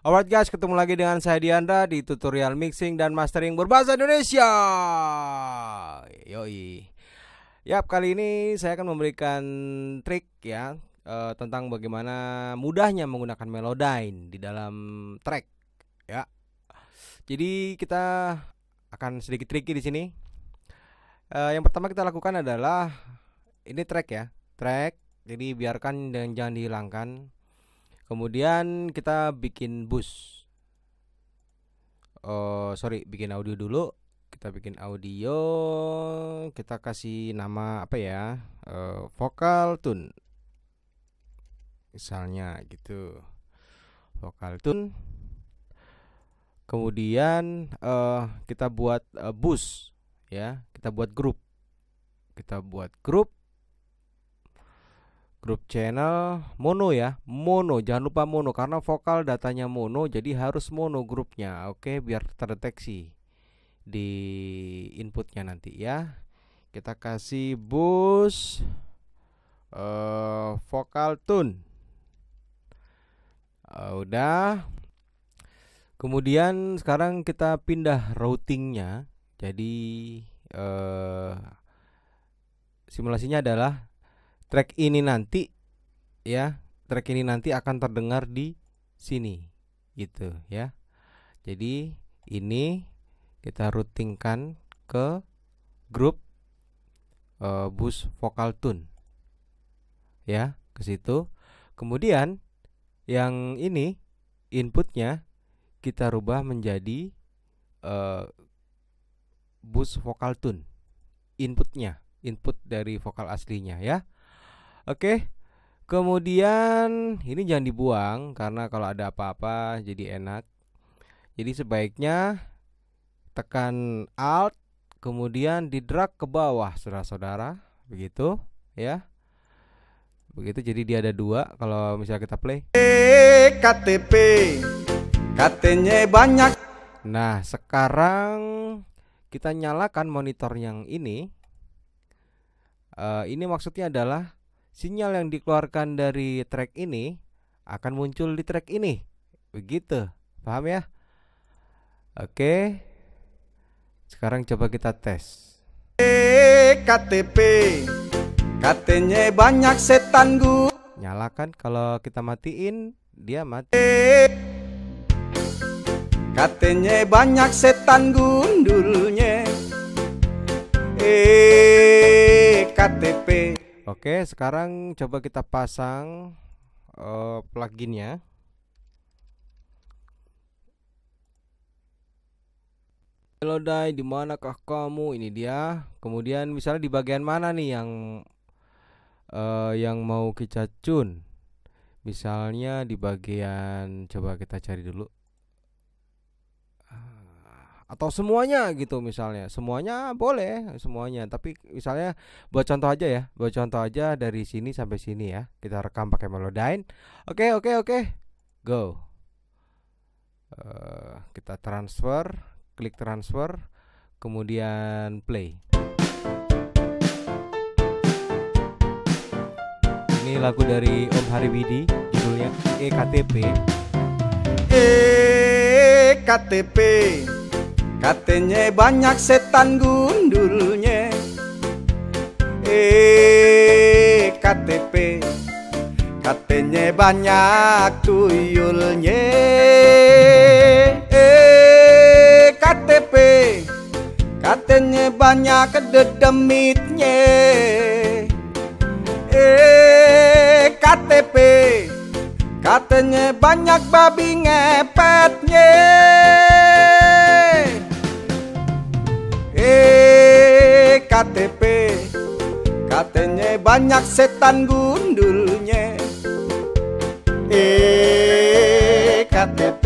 Alright guys, ketemu lagi dengan saya Diandra di tutorial mixing dan mastering berbahasa Indonesia. Yoi. Yap, kali ini saya akan memberikan trik ya tentang bagaimana mudahnya menggunakan Melodyne di dalam track ya. Jadi kita akan sedikit tricky di sini. Yang pertama kita lakukan adalah ini track ya, track. Jadi biarkan dan jangan dihilangkan. Kemudian kita bikin boost. Bikin audio dulu. Kita bikin audio. Kita kasih nama apa ya? Vocal tune. Misalnya gitu. Vocal tune. Kemudian kita buat boost ya. Kita buat grup. Grup channel mono ya, mono, jangan lupa mono karena vokal datanya mono, jadi harus mono grupnya. Oke, biar terdeteksi di inputnya nanti ya. Kita kasih boost vokal tune. Udah. Kemudian sekarang kita pindah routingnya. Jadi simulasinya adalah track ini nanti akan terdengar di sini gitu ya. Jadi ini kita routingkan ke grup boost vocal tune ya, ke situ. Kemudian yang ini inputnya kita rubah menjadi boost vocal tune, input dari vokal aslinya ya. Oke, kemudian ini jangan dibuang karena kalau ada apa-apa jadi enak. Jadi sebaiknya tekan Alt, kemudian di drag ke bawah, saudara-saudara, begitu ya. Begitu, jadi dia ada dua. Kalau misalnya kita play, KTP, katanya banyak. Nah, sekarang kita nyalakan monitor yang ini. Ini maksudnya adalah sinyal yang dikeluarkan dari track ini akan muncul di track ini. Begitu, paham ya? Oke. Sekarang coba kita tes. KTP, katanya banyak setan gue. Nyalakan, kalau kita matiin dia mati. Katanya banyak setan gundulnya. KTP. Oke, sekarang coba kita pasang pluginnya. Melodyne, di manakah kamu? Ini dia. Kemudian misalnya di bagian mana nih yang mau kita tune? Misalnya di bagian, coba kita cari dulu. Atau semuanya gitu, misalnya semuanya boleh, semuanya, tapi misalnya buat contoh aja ya, dari sini sampai sini ya, kita rekam pakai Melodyne. Oke, go. Kita transfer, klik transfer, kemudian play. Ini lagu dari Om Hari Widi, judulnya EKTP. KTP, katanya banyak setan gundulnya. KTP, katanya banyak tuyulnya. KTP, katanya banyak dedemitnya. KTP, katanya banyak babi ngepetnya. KTP, katanya banyak setan gundulnya. KTP,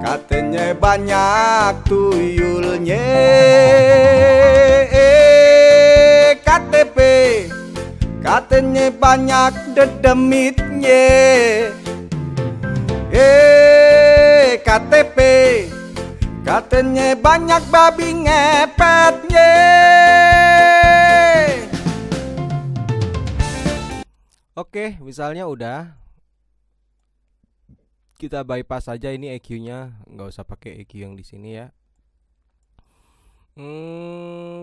katanya banyak tuyulnya. KTP, katanya banyak dedemitnya. KTP, katanya banyak babi ngepetnya. Oke, misalnya udah. Kita bypass aja ini EQ-nya, nggak usah pakai EQ yang di sini ya.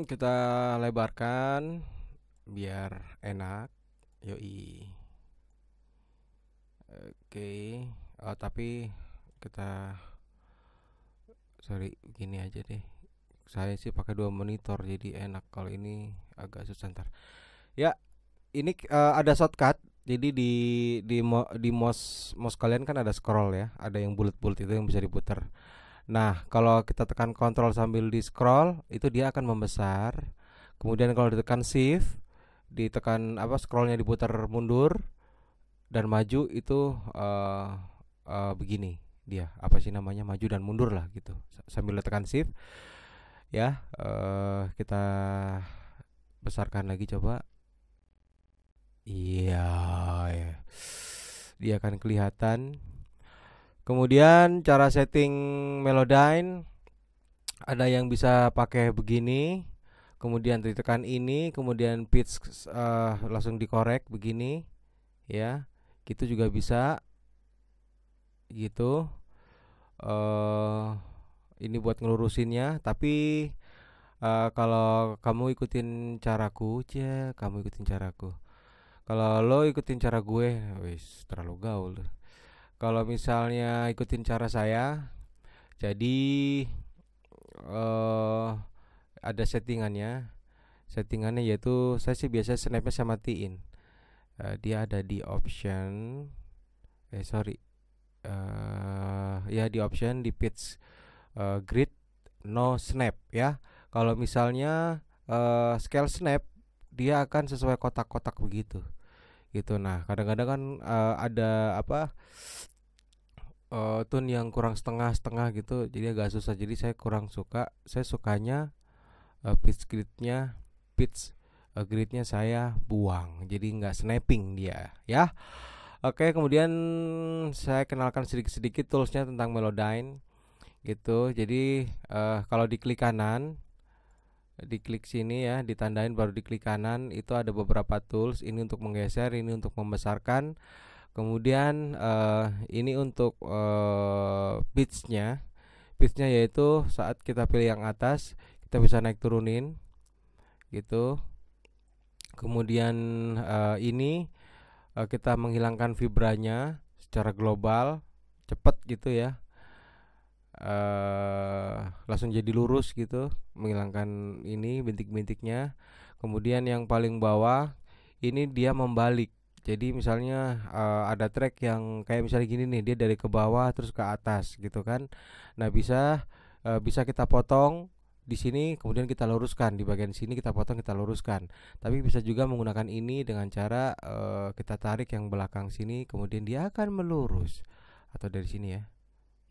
Kita lebarkan biar enak. Yoi. Oke. Tapi kita gini aja deh. Saya sih pakai 2 monitor jadi enak. Kalau ini agak susah ntar. Ya, ini ada shortcut. Jadi di mouse kalian kan ada scroll ya, ada yang bulat-bulat itu yang bisa diputar. Nah, kalau kita tekan kontrol sambil di scroll, itu dia akan membesar. Kemudian kalau ditekan shift, ditekan scrollnya diputar mundur dan maju, itu begini dia, maju dan mundur lah gitu. Sambil ditekan shift ya, kita besarkan lagi coba. Iya, ya. Dia akan kelihatan. Kemudian cara setting Melodyne, ada yang bisa pakai begini, kemudian ditekan ini, kemudian pitch langsung dikorek begini, ya, gitu juga bisa, gitu. Ini buat ngelurusinnya, tapi kalau kamu ikutin caraku, kalau lo ikutin cara gue, wis terlalu gaul. Kalau misalnya ikutin cara saya, jadi ada settingannya. Settingannya yaitu saya sih biasa snapnya saya matiin. Dia ada di option. Ya di option di pitch grid no snap ya. Kalau misalnya scale snap, dia akan sesuai kotak-kotak begitu. Gitu. Nah, kadang-kadang kan ada tune yang kurang setengah-setengah gitu, jadi agak susah. Jadi saya kurang suka. Saya sukanya pitch gridnya saya buang, jadi nggak snapping dia ya. Oke, kemudian saya kenalkan sedikit-sedikit toolsnya tentang Melodyne gitu. Jadi kalau diklik kanan, diklik sini ya, ditandain baru diklik kanan, itu ada beberapa tools. Ini untuk menggeser, ini untuk membesarkan. Kemudian ini untuk pitchnya yaitu saat kita pilih yang atas, kita bisa naik turunin gitu. Kemudian ini kita menghilangkan vibranya secara global, cepat gitu ya. Langsung jadi lurus gitu, menghilangkan ini bintik-bintiknya. Kemudian yang paling bawah ini dia membalik. Jadi misalnya ada track yang kayak misalnya gini nih, dia dari ke bawah terus ke atas gitu kan. Nah, bisa kita potong di sini, kemudian kita luruskan di bagian sini, kita potong, kita luruskan. Tapi bisa juga menggunakan ini dengan cara kita tarik yang belakang sini, kemudian dia akan melurus. Atau dari sini ya,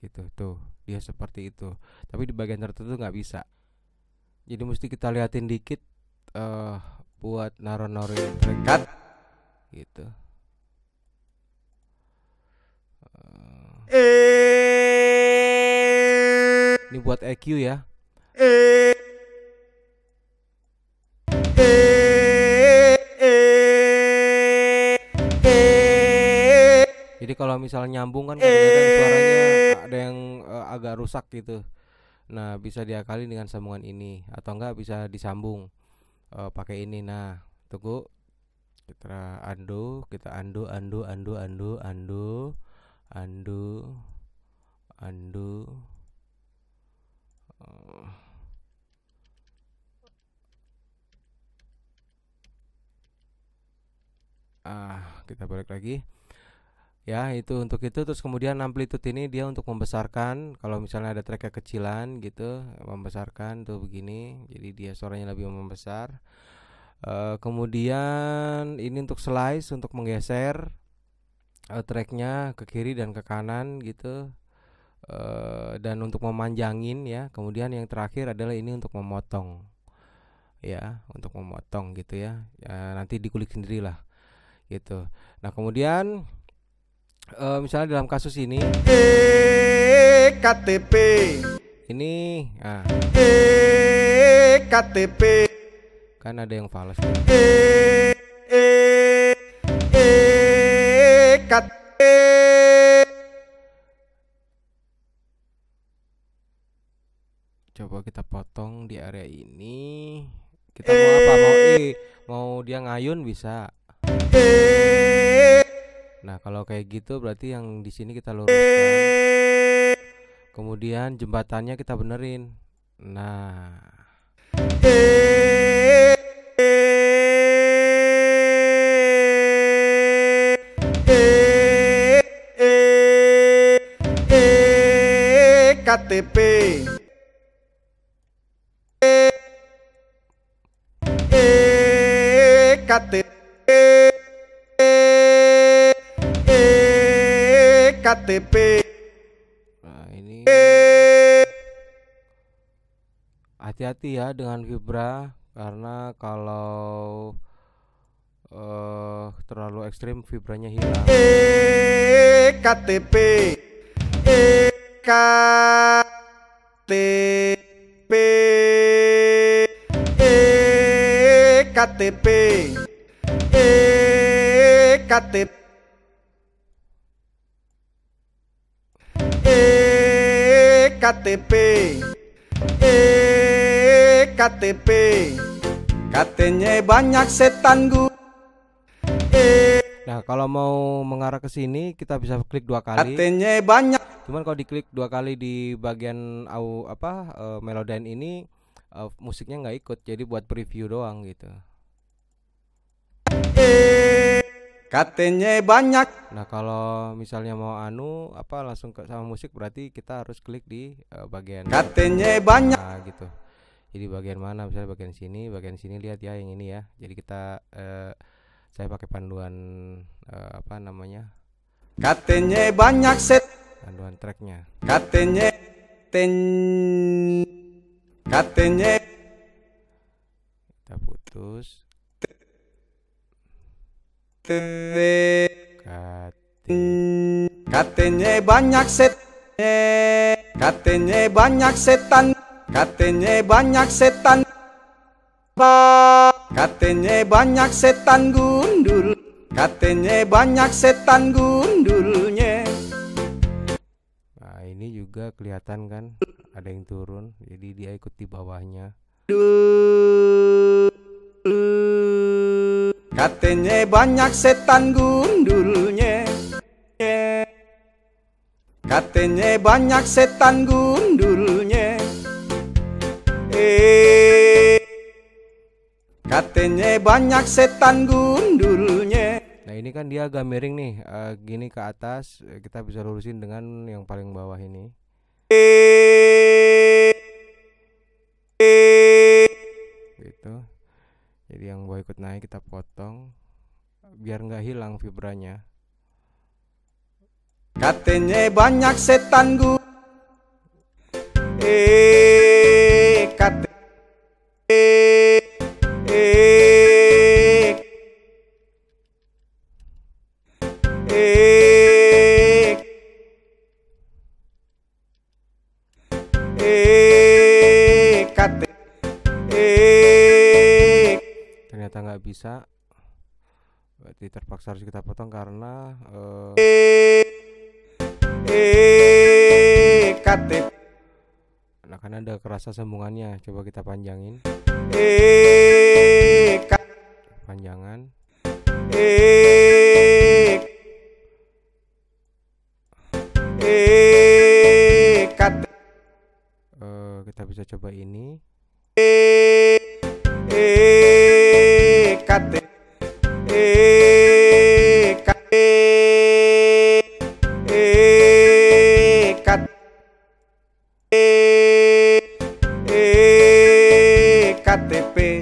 gitu tuh, dia seperti itu. Tapi di bagian tertentu nggak bisa. Jadi mesti kita liatin dikit buat naruh-naruhin track gitu. Ini buat EQ ya. Jadi kalau misalnya nyambung kan kadang-kadang suaranya ada yang agak rusak gitu. Nah, bisa diakali dengan sambungan ini, atau enggak bisa disambung pakai ini. Nah, tunggu, kita undo, kita balik lagi. Ya, itu untuk itu. Terus kemudian amplitude ini dia untuk membesarkan. Kalau misalnya ada track kecilan gitu, membesarkan tuh begini, jadi dia suaranya lebih membesar. Kemudian ini untuk slice, untuk menggeser tracknya ke kiri dan ke kanan gitu. Dan untuk memanjangin ya. Kemudian yang terakhir adalah ini untuk memotong ya, untuk memotong gitu ya. Nanti dikulik sendirilah gitu. Nah, kemudian misalnya dalam kasus ini KTP ini, KTP kan ada yang fals Coba kita potong di area ini. Kita mau apa? Mau dia ngayun bisa. Nah, kalau kayak gitu berarti yang di sini kita luruskan. Kemudian jembatannya kita benerin. Nah. KTP KTP KTP. Nah, ini hati-hati ya dengan vibra, karena kalau terlalu ekstrim vibranya hilang. KTP KTP KTP KTP KTP KTP. Katanya banyak setan gua. Nah, kalau mau mengarah ke sini kita bisa klik 2 kali. Katanya banyak. Cuman kalau diklik 2 kali di bagian Melodyne ini musiknya nggak ikut, jadi buat preview doang gitu. Katanya banyak. Nah, kalau misalnya mau langsung ke sama musik, berarti kita harus klik di bagian Katanya banyak. nah, gitu. Jadi bagian mana? Misalnya bagian sini lihat ya yang ini ya. Jadi kita saya pakai panduan Katanya banyak panduan tracknya. Katanya katanya Kita putus. Katanya banyak katanya banyak setan. Katanya banyak setan. Katanya banyak setan gundul. Katanya banyak setan gundulnya. Nah, ini juga kelihatan kan ada yang turun, jadi dia ikut di bawahnya. Katanya banyak setan gundulnya. Katanya banyak setan gundulnya. Katanya banyak setan gundulnya. Nah, ini kan dia agak miring nih, gini ke atas. Kita bisa lurusin dengan yang paling bawah ini. Gitu. Jadi yang bawah ikut naik, kita potong biar nggak hilang vibranya. Katanya banyak setan katanya Ternyata nggak bisa, berarti terpaksa harus kita potong karena karena ada kerasa sambungannya. Coba kita panjangin. Panjangan. Kita bisa coba ini. KTP.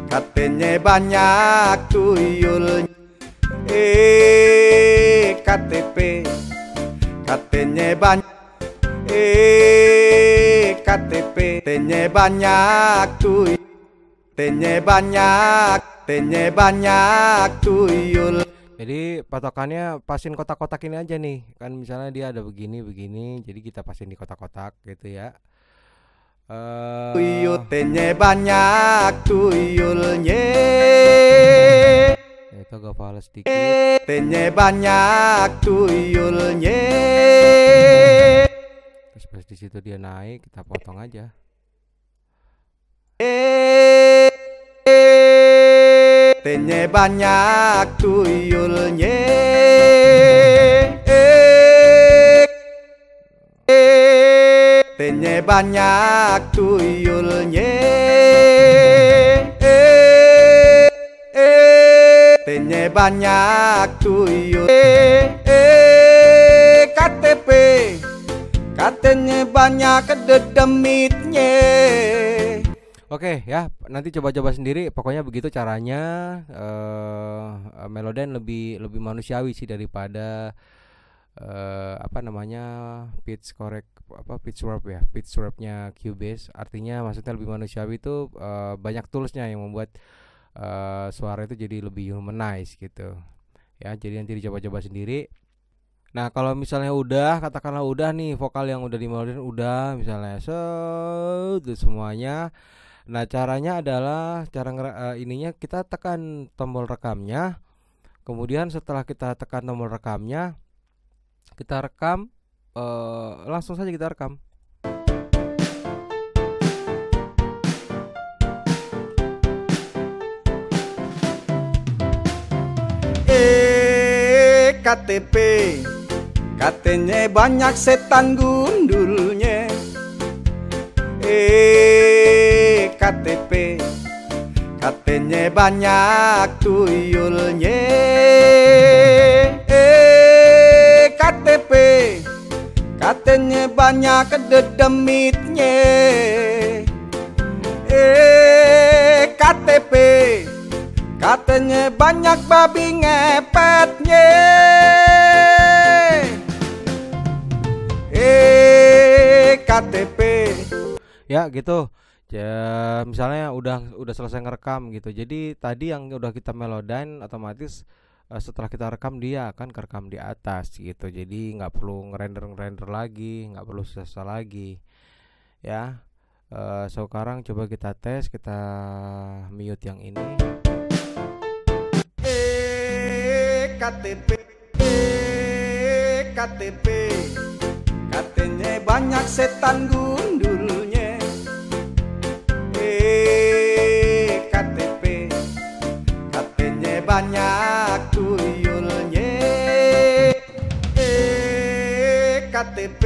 Katanya banyak tuyul. KTP. Katanya banyak. KTP. Katanya banyak tuyul. Katanya banyak tuyul. Jadi patokannya pasin kotak-kotak ini aja nih. Kan misalnya dia ada begini, jadi kita pasin di kotak-kotak gitu ya. Tuyulnya banyak tuyulnya. Itu agak fals sedikit. Tuyulnya banyak tuyulnya. pas di situ dia naik, kita potong aja. Tenye banyak tuyulnya. Tenye banyak tuyulnya. Tenye banyak tuyul. KTP katanya banyak dedemitnya. Oke ya, nanti coba-coba sendiri. Pokoknya begitu caranya. Melodyne lebih manusiawi sih daripada apa namanya pitch correct, apa pitch warp ya, pitch warpnya Cubase. Artinya maksudnya lebih manusiawi itu banyak toolsnya yang membuat suara itu jadi lebih humanize gitu ya. Jadi nanti dicoba-coba sendiri. Nah kalau misalnya udah, katakanlah udah nih vokal yang udah di Melodyne udah misalnya semuanya. Nah caranya adalah ininya kita tekan tombol rekamnya. Kemudian setelah kita tekan tombol rekamnya, kita rekam, langsung saja kita rekam. KTP katanya banyak setan gundulnya. KTP katanya banyak tuyulnya. KTP katanya banyak dedemitnya. KTP katanya banyak babi ngepetnya. KTP Ya gitu. Ya, misalnya udah selesai ngerekam gitu. Jadi tadi yang udah kita Melodyne otomatis setelah kita rekam dia akan kerekam di atas gitu. Jadi nggak perlu ngerender lagi, nggak perlu susah lagi. Ya. Sekarang coba kita tes, kita mute yang ini. KTP KTP katanya banyak setan gundulnya. KTP katanya banyak tuyulnya. KTP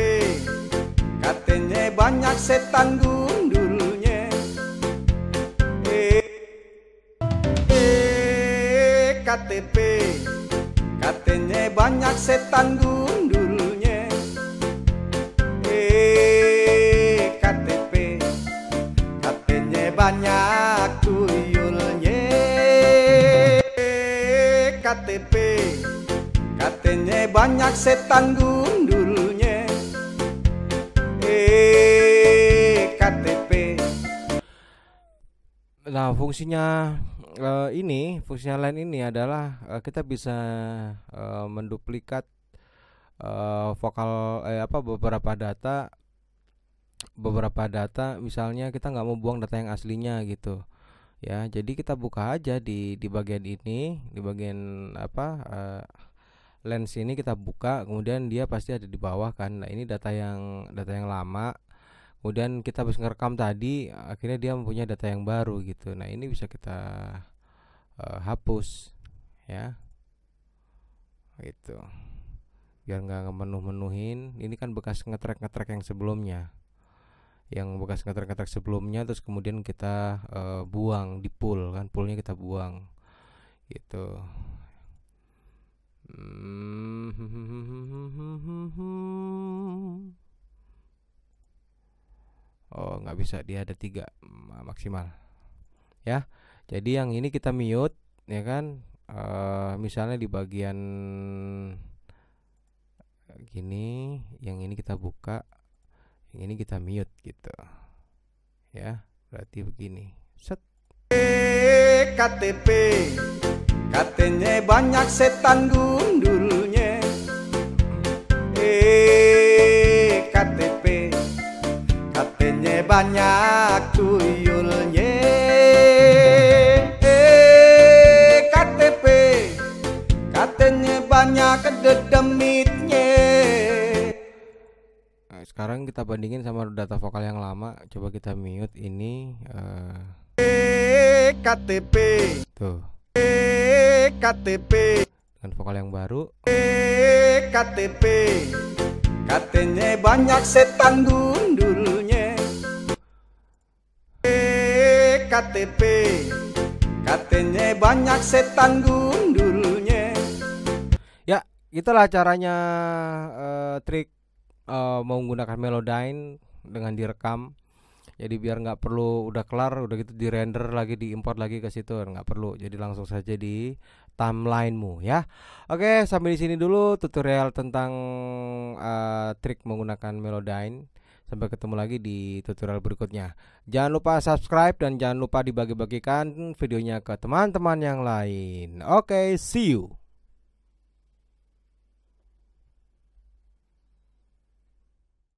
katanya banyak setan gundulnya. KTP katanya banyak setan gundulnya. KTP katanya banyak tuyulnya. KTP katanya banyak setan gundulnya. KTP. Nah fungsinya fungsinya lain ini adalah kita bisa menduplikat vokal beberapa data. Misalnya kita nggak mau buang data yang aslinya gitu ya. Jadi kita buka aja di bagian ini, di bagian lens ini kita buka, kemudian dia pasti ada di bawah kan. Nah ini data yang lama. Kemudian kita habis ngerekam tadi, akhirnya dia mempunyai data yang baru gitu. Nah ini bisa kita hapus ya, gitu, biar nggak menuhin. Ini kan bekas ngetrack yang sebelumnya, terus kemudian kita buang di pool kan, poolnya kita buang gitu. Oh nggak bisa, dia ada 3 maksimal ya. Jadi yang ini kita mute ya kan, misalnya di bagian gini, yang ini kita buka, yang ini kita mute gitu ya. Berarti begini, set. KTP katanya banyak setan gundulnya. KTP katanya banyak tuyulnya. KTP katanya banyak dedemitnya. Sekarang kita bandingin sama data vokal yang lama. Coba kita mute ini. KTP. Tuh. KTP. Dengan vokal yang baru. KTP. Katanya banyak setan gundulnya. KTP. Katanya banyak setan gundulnya. Ya, itulah caranya trik menggunakan Melodyne dengan direkam. Jadi biar nggak perlu udah kelar udah gitu di render lagi, diimport lagi ke situ, nggak perlu. Jadi langsung saja di timelinemu ya. Oke, sampai di sini dulu tutorial tentang trik menggunakan Melodyne. Sampai ketemu lagi di tutorial berikutnya. Jangan lupa subscribe dan jangan lupa dibagi-bagikan videonya ke teman-teman yang lain. Oke, see you.